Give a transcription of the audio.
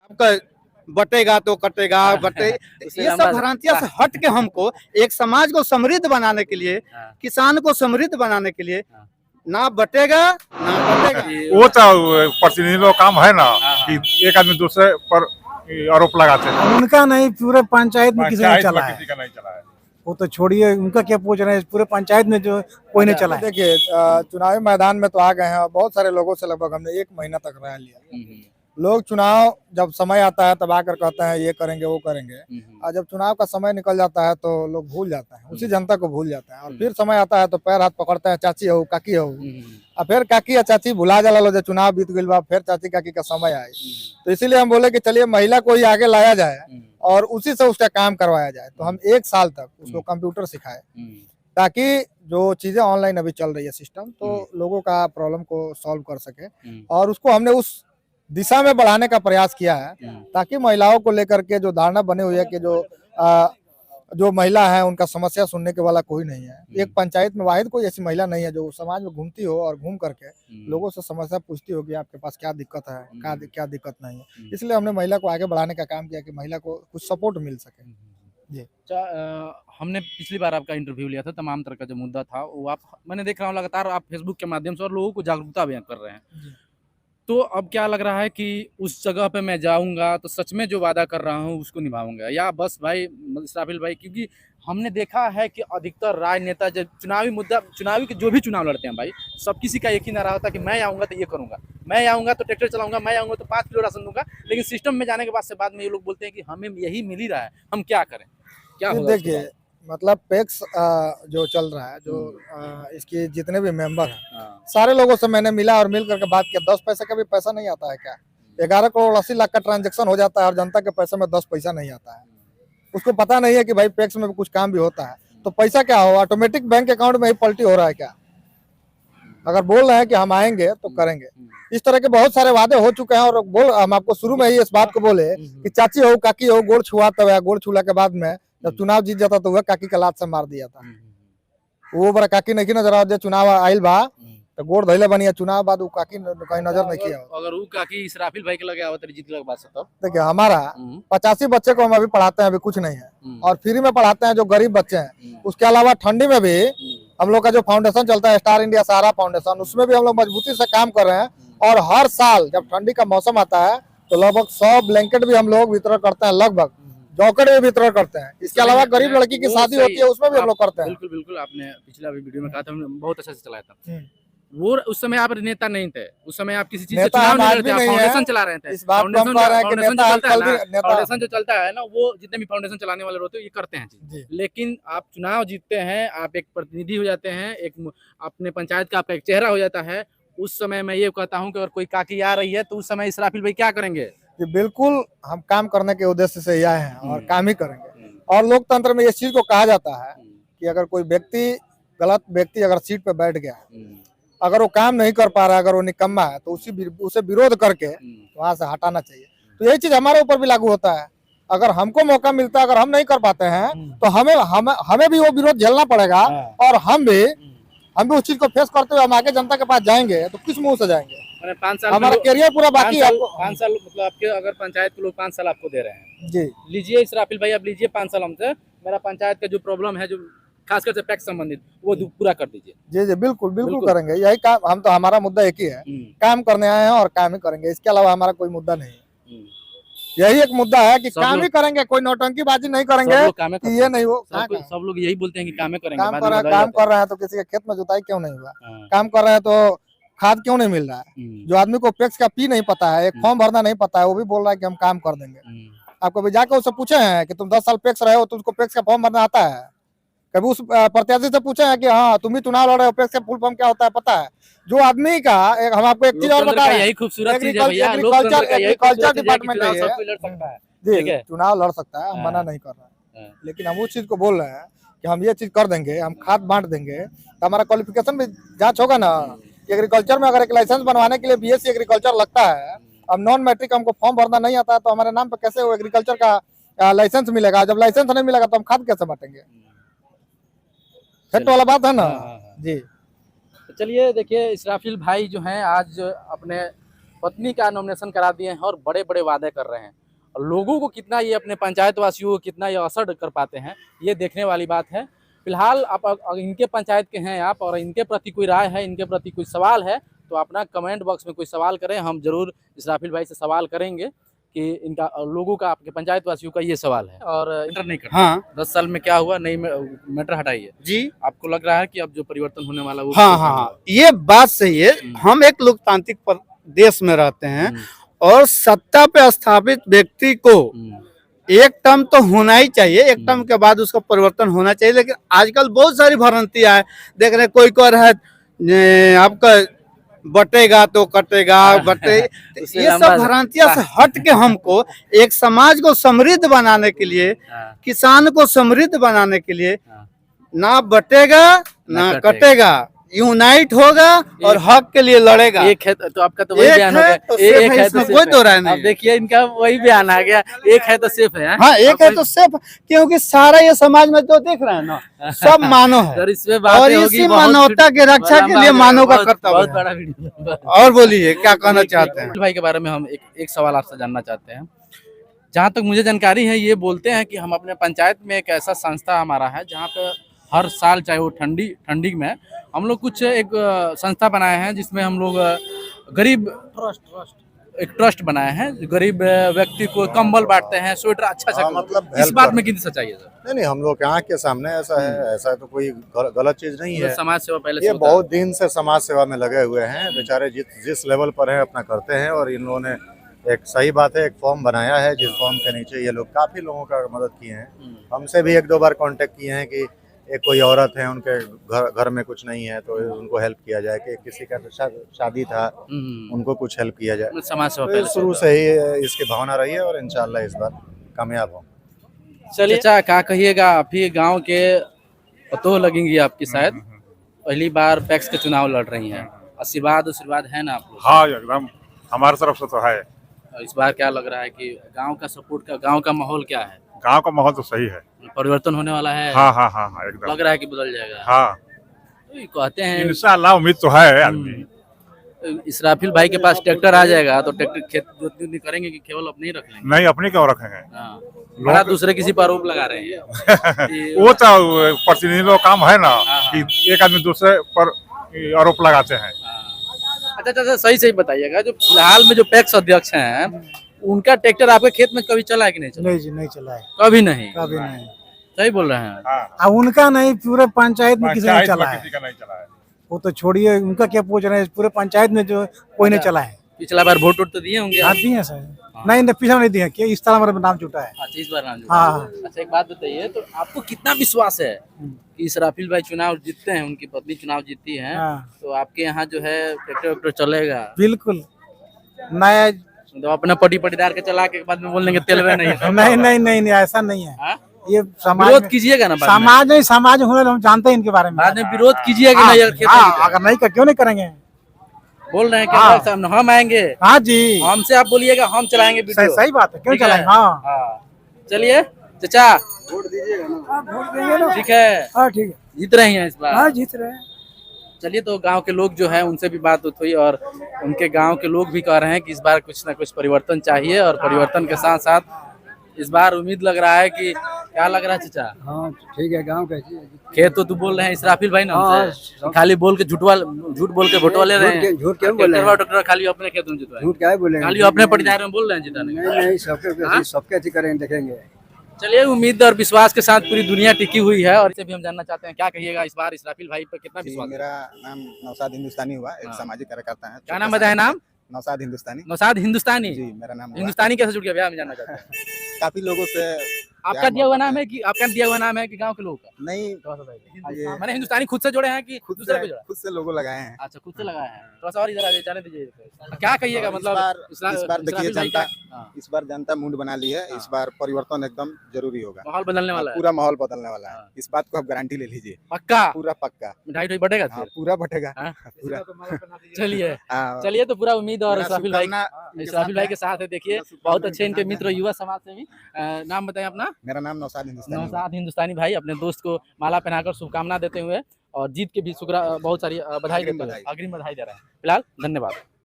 आपका बटेगा तो कटेगा बटे उससे ये लंबा सब भ्रांतियां से हट के हमको एक समाज को समृद्ध बनाने के लिए, हाँ, किसान को समृद्ध बनाने के लिए हाँ। ना बटेगा ना कटेगा। वो तो प्रतिनिधि लोग काम है ना हाँ, हाँ। कि एक आदमी दूसरे पर आरोप लगाते हैं। उनका नहीं, पूरे पंचायत में किसी ने पंचायत चला में है। किसी का नहीं चला है। वो तो छोड़िए, उनका क्या पूछ रहे हैं, पूरे पंचायत में जो कोई नहीं चला है। देखिए चुनावी मैदान में तो आ गए हैं और बहुत सारे लोगों से लगभग हमने 1 महीना तक राय लिया। लोग चुनाव जब समय आता है तब आकर कहते हैं ये करेंगे वो करेंगे, और जब चुनाव का समय निकल जाता है तो लोग भूल जाते हैं, उसी जनता को भूल जाते हैं। और फिर समय आता है तो पैर हाथ पकड़ते हैं, चाची हो काकी हो, और फिर काकी या चाची भुला जाला लो, जब चुनाव बीत गई बा फिर चाची काकी का समय आए। तो इसीलिए हम बोले कि चलिए महिला को ही आगे लाया जाए और उसी से उसका काम करवाया जाए। तो हम 1 साल तक उसको कंप्यूटर सिखाए, ताकि जो चीजें ऑनलाइन अभी चल रही है सिस्टम, तो लोगों का प्रॉब्लम को सॉल्व कर सके। और उसको हमने उस दिशा में बढ़ाने का प्रयास किया है, ताकि महिलाओं को लेकर के जो धारणा बनी हुई है कि जो महिला है उनका समस्या सुनने के वाला कोई नहीं है। एक पंचायत में वाहिद कोई ऐसी महिला नहीं है जो समाज में घूमती हो और घूम करके लोगों से समस्या पूछती हो कि आपके पास क्या दिक्कत है, क्या दिक्कत नहीं है। इसलिए हमने महिला को आगे बढ़ाने का काम किया कि महिला को कुछ सपोर्ट मिल सके। जी। हमने पिछली बार आपका इंटरव्यू लिया था, तमाम तरह का जो मुद्दा था वो मैंने देख रहा हूँ लगातार आप फेसबुक के माध्यम से और लोगों को जागरूकता अभियान कर रहे हैं। तो अब क्या लग रहा है कि उस जगह पे मैं जाऊंगा तो सच में जो वादा कर रहा हूँ उसको निभाऊंगा, या बस भाई इस्राफिल भाई, क्योंकि हमने देखा है कि अधिकतर राजनेता जब चुनावी के जो भी चुनाव लड़ते हैं भाई, सब किसी का एक ही नारा होता है कि मैं आऊँगा तो ये करूँगा, मैं आऊँगा तो ट्रैक्टर चलाऊंगा, मैं आऊँगा तो 5 किलो राशन दूंगा। लेकिन सिस्टम में जाने के बाद में ये लोग बोलते हैं कि हमें यही मिल ही रहा है, हम क्या करें, क्या होगा? देखिए मतलब पैक्स जो चल रहा है, जो इसके जितने भी मेंबर हैं, सारे लोगों से मैंने मिला और मिल करके बात किया। 10 पैसे का भी पैसा नहीं आता है क्या? 11 करोड़ 80 लाख का ट्रांजैक्शन हो जाता है और जनता के पैसे में 10 पैसा नहीं आता है। उसको पता नहीं है कि भाई पैक्स में भी कुछ काम भी होता है। तो पैसा क्या हो, ऑटोमेटिक बैंक अकाउंट में ही पलटी हो रहा है क्या? अगर बोल रहे हैं कि हम आएंगे तो करेंगे। इस तरह के बहुत सारे वादे हो चुके हैं। और हम आपको शुरू में ही इस बात को बोले कि चाची हो काकी हो गोड़ छुआ, तब गोड़ छुला के बाद में जब चुनाव जीत जाता तो वह काकी का लात से मार दिया था। वो बड़ा काकी नहीं नजर आ, चुनाव आयल बा तो गोड़ धैले बनिया, चुनाव बाद वो काकी कहीं नजर नहीं किया। अगर वो काकी इस्राफिल भाई के लगे आवत जीत लग बात तब देखिए हमारा 85 बच्चे को हम अभी पढ़ाते हैं, अभी कुछ नहीं है, और फ्री में पढ़ाते हैं जो गरीब बच्चे हैं। उसके अलावा ठंडी में भी हम लोग का जो फाउंडेशन चलता है स्टार इंडिया सहारा फाउंडेशन, उसमें भी हम लोग मजबूती से काम कर रहे हैं। और हर साल जब ठंडी का मौसम आता है तो लगभग 100 ब्लैंकेट भी हम लोग वितरण करते हैं, लगभग जॉकेट भी वितरण करते हैं। इसके अलावा गरीब लड़की की शादी होती है उसमें भी हम लोग करते हैं। बिल्कुल बिल्कुल, आपने पिछला वीडियो में कहा था, हमने बहुत अच्छा से चलाया था। वो उस समय आप नेता नहीं थे, उस समय आप किसी चीज से चुनाव नहीं लड़ते, फाउंडेशन चला रहे थे। इस बात को हम कह रहे हैं कि फाउंडेशन जो चलता है ना, वो जितने भी फाउंडेशन चलाने वाले होते हैं ये करते हैं चीज। लेकिन आप चुनाव जीतते हैं, आप एक प्रतिनिधि हो जाते हैं, एक अपने पंचायत का आपका एक चेहरा हो जाता है। उस समय मैं ये कहता हूँ कि अगर कोई काकी आ रही है तो उस समय इस्राफिल भाई क्या करेंगे? बिल्कुल हम काम करने के उद्देश्य से आए हैं और काम ही करेंगे। और लोकतंत्र में इस चीज को कहा जाता है कि अगर कोई गलत व्यक्ति अगर सीट पे बैठ गया, अगर वो काम नहीं कर पा रहा है, अगर वो निकम्मा है, तो उसे विरोध करके वहां से हटाना चाहिए। तो यही चीज हमारे ऊपर भी लागू होता है। अगर हमको मौका मिलता है, अगर हम नहीं कर पाते हैं तो हमें भी वो विरोध झेलना पड़ेगा। और हम भी उस चीज को फेस करते हुए हम आगे जनता के पास जाएंगे तो किस मुंह से जाएंगे? 5 साल हमारा करियर पूरा बाकी है। 5 साल मतलब आपके अगर पंचायत के लोग 5 साल आपको दे रहे हैं, जी लीजिए इस्राफिल भाई, आप लीजिए 5 साल हमसे, मेरा पंचायत का जो प्रॉब्लम है, जो खासकर से टैक्स संबंधित, वो पूरा कर दीजिए। जी जी बिल्कुल करेंगे। यही काम हम तो, हमारा मुद्दा एक ही है, काम करने आए हैं और काम ही करेंगे। इसके अलावा हमारा कोई मुद्दा नहीं है। यही एक मुद्दा है कि काम ही करेंगे, कोई नौटंकीबाजी नहीं करेंगे कि ये नहीं हो। सब लोग यही बोलते हैं कि काम करेंगे। काम कर रहे हैं तो किसी के खेत में जुताई क्यों नहीं हुआ? काम कर रहे हैं तो खाद क्यों नहीं मिल रहा है? जो आदमी को पैक्स का पी नहीं पता है, एक फॉर्म भरना नहीं पता है, वो भी बोल रहा है कि हम काम कर देंगे। आप कभी जाकर उससे पूछे हैं कि तुम 10 साल पैक्स रहे हो, तुमको पैक्स का फॉर्म भरना आता है? कभी उस प्रत्याशी से पूछे हैं कि हाँ तुम भी चुनाव लड़ रहे हो, पैक्स का फुल फॉर्म क्या होता है पता है? जो आदमी का हम आपको एक चीज और बता रहे हैं, एग्रीकल्चर डिपार्टमेंट जी चुनाव लड़ सकता है, हम मना नहीं कर रहे हैं। लेकिन हम उस चीज को बोल रहे हैं कि हम ये चीज कर देंगे, हम खाद बांट देंगे, तो हमारा क्वालिफिकेशन भी जांच होगा ना। एग्रीकल्चर में अगर एक लाइसेंस बनवाने के लिए बीएससी एग्रीकल्चर लगता है, अब नॉन मैट्रिक हमको फॉर्म भरना नहीं आता तो हमारे नाम पे कैसे वो एग्रीकल्चर का लाइसेंस मिलेगा? जब लाइसेंस नहीं मिलेगा तो हम खाद कैसे बांटेंगे? फैक्ट वाला बात है ना। जी तो चलिए देखिए, इस्राफिल भाई जो हैं आज अपने पत्नी का नॉमिनेशन करा दिए हैं और बड़े बड़े वादे कर रहे हैं। और लोगों को कितना ये अपने पंचायत वासियों को कितना ये असर कर पाते हैं, ये देखने वाली बात है। फिलहाल आप अगर इनके पंचायत के हैं आप और इनके प्रति कोई राय है, इनके प्रति कोई सवाल है, तो अपना कमेंट बॉक्स में कोई सवाल करें। हम जरूर इसराफिल भाई से सवाल करेंगे कि इनका लोगों का, आपके पंचायत वासियों का ये सवाल है। और इंटर नहीं करते। हाँ 10 साल में क्या हुआ, नहीं मैटर हटाइए। जी, आपको लग रहा है कि अब जो परिवर्तन होने वाला वो हाँ हाँ हाँ, ये बात सही है। हम एक लोकतांत्रिक देश में रहते हैं और सत्ता पे स्थापित व्यक्ति को एक टर्म तो होना ही चाहिए, एक टर्म के बाद उसका परिवर्तन होना चाहिए। लेकिन आजकल बहुत सारी भ्रांतियां है, देख रहे कोई को है आपका बटेगा तो कटेगा बटे ये सब भ्रांतियां से हट के हमको एक समाज को समृद्ध बनाने के लिए, किसान को समृद्ध बनाने के लिए ना बटेगा ना कटेगा, यूनाइट होगा और हक के लिए लड़ेगा। एक है तो आपका तो वही बयान हो गया, एक है तो कोई दो राय नहीं। अब देखिए इनका वही बयान आ गया, एक है तो सेफ है। हाँ एक है तो सेफ, क्योंकि सारा ये समाज में जो देख रहे हैं ना सब मानव है सर इसमें और बातें होगी, इसी बहुत मानवता के रक्षा के लिए मानव का कर्तव्य बहुत है। बड़ा वीडियो। और बोलिए क्या कहना चाहते हैं भाई के बारे में हम एक सवाल आपसे जानना चाहते हैं। जहाँ तक मुझे जानकारी है, ये बोलते हैं कि हम अपने पंचायत में एक ऐसा संस्था हमारा है जहाँ पे हर साल, चाहे वो ठंडी में, हम लोग कुछ एक संस्था बनाए हैं जिसमें हम लोग गरीब एक ट्रस्ट बनाए हैं, गरीब व्यक्ति को कंबल बांटते हैं, स्वेटर अच्छा मतलब इस बात में कितनी सच्चाई है सर? नहीं हम लोग के आँख के सामने ऐसा है, ऐसा तो कोई गलत चीज नहीं है। समाज सेवा पहले से ये होता है। बहुत दिन से समाज सेवा में लगे हुए हैं बेचारे, जिस लेवल पर है अपना करते हैं। और इन लोगों ने एक सही बात है, एक फॉर्म बनाया है जिस फॉर्म के नीचे ये लोग काफी लोगों का मदद किए हैं। हमसे भी 1-2 बार कांटेक्ट किए हैं कि एक कोई औरत है, उनके घर में कुछ नहीं है तो उनको हेल्प किया जाए, कि किसी का शादी था उनको कुछ हेल्प किया जाए। समाज सेवा तो पहले शुरू से ही इसकी भावना रही है और इंशाल्लाह इस बार कामयाब हो। चलिए अच्छा, क्या कहिएगा, आप ही गाँव के पतोह लगेंगी आपकी, शायद पहली बार पैक्स के चुनाव लड़ रही हैं, आशीर्वाद है ना आप लोग? हाँ एकदम हमारी तरफ से तो है। इस बार क्या लग रहा है कि गांव का सपोर्ट का, गांव का माहौल क्या है? गांव का माहौल तो सही है, परिवर्तन होने वाला है। हाँ हाँ हाँ हाँ एकदम लग रहा है कि बदल जाएगा। हाँ तो ये कहते हैं इंशाल्लाह, उम्मीद तो है आदमी। इसराफिल भाई के पास ट्रैक्टर आ जाएगा तो ट्रैक्टर खेत जोतनी करेंगे कि केवल अपने ही रख लेंगे? नहीं अपने क्यों रखेंगे, हाँ, बड़ा दूसरे किसी पर आरोप लगा रहे हैं कि वो तो प्रतिनिधि लोग काम है ना हाँ। कि एक आदमी दूसरे पर आरोप लगाते हैं। अच्छा, सही बताइएगा, जो फिलहाल में जो पैक्स अध्यक्ष हैं उनका ट्रैक्टर आपके खेत में कभी चला है कि नहीं चला? नहीं जी नहीं चला है, कभी नहीं। कभी नहीं। सही बोल रहे हैं। हाँ, उनका नहीं, पूरे पंचायत में किसी ने पंचायत चला में है। किसी का नहीं चला है। वो तो छोड़िए, उनका क्या पूछ रहे हैं, पूरे पंचायत में जो कोई नहीं चला है। पिछला बार वोट तो दिए होंगे? हाँ दिए सर, नहीं पिछला नहीं दिया, क्या इस तरह हमारा नाम जुटा है। अच्छा, इस बार नाम जुड़ा। हाँ। अच्छा, एक बात बताइए, तो आपको कितना विश्वास है कि इसराफिल भाई चुनाव जीतते हैं, उनकी पत्नी चुनाव जीतती है, तो आपके यहाँ जो है ट्रैक्टर वैक्टर चलेगा? बिल्कुल नया, तो अपना पटीदार के चला के बाद में बोल देंगे तेलवे नहीं है। नहीं ऐसा नहीं है। हाँ? ये समाज विरोध कीजिएगा ना बाद में। समाज नहीं, समाज होने हम जानते हैं इनके बारे में। बाद में विरोध कीजिएगा हाँ, नहीं, अगर खेत हाँ, नहीं अगर नहीं कर क्यों नहीं करेंगे। बोल रहे हैं कि हाँ। सामने हम आएंगे, हाँ जी, हमसे आप बोलिएगा, हम चलाएंगे वीडियो। सही बात है, क्यों ठीक है? चलाएंगे। हाँ हाँ। चलिए चाचा, वोट दीजिएगा ना। वोट देंगे ना। ठीक है, हाँ ठीक है, जीत रहे हैं इस बार। हाँ जीत रहे हैं। चलिए, तो गांव के लोग जो है उनसे भी बात हुई और उनके गांव के लोग भी कह रहे हैं कि इस बार कुछ ना कुछ परिवर्तन चाहिए, और परिवर्तन के साथ साथ इस बार उम्मीद लग रहा है कि, क्या लग रहा है चाचा? हाँ ठीक है, गांव का खेत तो तू बोल रहे हैं इसराफिल भाई ना हमसे, खाली बोल के झूठ बोल के वोट वाले रहे हैं। झूठ क्यों बोल रहे हैं? ट्रैक्टर खाली अपने खेत में जितवाए, झूठ क्या बोले, खाली अपने पटीदार में बोल रहे हैं जिताने। नहीं सबके अच्छी करेंगे, देखेंगे। चलिए, उम्मीद और विश्वास के साथ पूरी दुनिया टिकी हुई है, और इसे भी हम जानना चाहते हैं, क्या कहिएगा इस बार इसराफिल भाई पर कितना विश्वास है? मेरा नाम नौशाद हिंदुस्तानी हुआ, एक हाँ। सामाजिक कार्यकर्ता है। क्या नाम बताया? नाम नौशाद हिंदुस्तानी। नौशाद हिंदुस्तानी जी मेरा नाम हुआ। हिंदुस्तानी कैसे जुड़ गया भैया, हम जानना चाहते हैं। काफी लोगों से आपका दिया हुआ नाम है कि आपका दिया हुआ नाम है कि गांव के लोगों का? नहीं, ये मैंने हिंदुस्तानी खुद से जोड़े हैं कि दूसरे को जोड़ा? खुद से लोगो लगाए हैं। अच्छा, खुद से लगाया है। थोड़ा सा और इधर आ जाइए, जाने दीजिए। क्या कहिएगा, मतलब इस बार देखिए जनता, हाँ। इस बार जनता मूड बना ली है। इस बार परिवर्तन एकदम जरूरी होगा, माहौल बदलने वाला है, पूरा माहौल बदलने वाला है। हाँ। इस बात को आप गारंटी ले लीजिए, पक्का पूरा पक्का। मिठाई उठाई बढ़ेगा हाँ, फिर? पूरा बटेगा हाँ? पूरा। चलिए हाँ, चलिए, तो पूरा उम्मीद, और मेरा इसराफिल भाई शुभकामना इनके इसराफिल साथ भाई के साथ है। देखिए, बहुत अच्छे इनके मित्र युवा समाज से भी। नाम बताएं अपना? मेरा नाम नौशाद हिंदुस्तानी हुआ। नौशाद हिंदुस्तानी भाई अपने दोस्त को माला पहनाकर शुभकामना देते हुए और जीत के भी बहुत सारी बधाई देते हुए, अग्रिम बधाई दे रहे हैं। फिलहाल धन्यवाद।